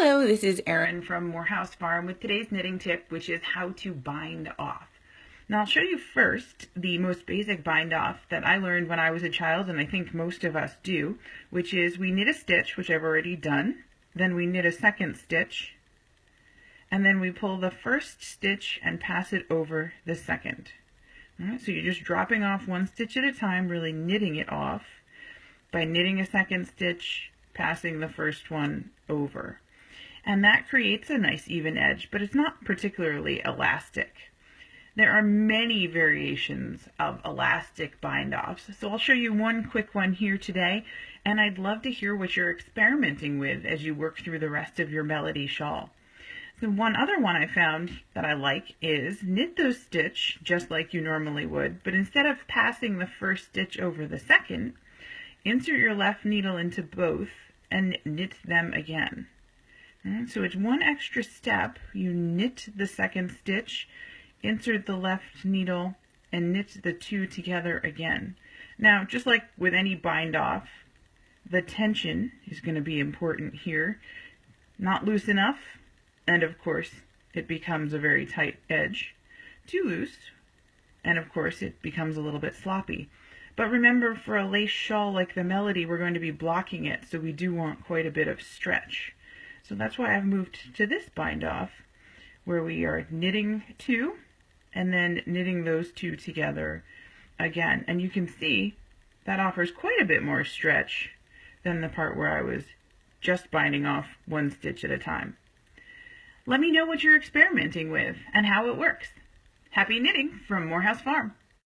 Hello, this is Erin from Morehouse Farm with today's knitting tip, which is how to bind off. Now I'll show you first the most basic bind off that I learned when I was a child, and I think most of us do, which is we knit a stitch, which I've already done, then we knit a second stitch, and then we pull the first stitch and pass it over the second. All right, so you're just dropping off one stitch at a time, really knitting it off by knitting a second stitch, passing the first one over. And that creates a nice even edge, but it's not particularly elastic. There are many variations of elastic bind-offs, so I'll show you one quick one here today, and I'd love to hear what you're experimenting with as you work through the rest of your melody shawl. So one other one I found that I like is knit those stitch just like you normally would, but instead of passing the first stitch over the second, insert your left needle into both and knit them again. So it's one extra step. You knit the second stitch, insert the left needle, and knit the two together again. Now, just like with any bind off, the tension is going to be important here. Not loose enough, and of course it becomes a very tight edge. Too loose, and of course it becomes a little bit sloppy. But remember, for a lace shawl like the Melody, we're going to be blocking it, so we do want quite a bit of stretch. So that's why I've moved to this bind off, where we are knitting two and then knitting those two together again. And you can see that offers quite a bit more stretch than the part where I was just binding off one stitch at a time. Let me know what you're experimenting with and how it works. Happy knitting from Morehouse Farm.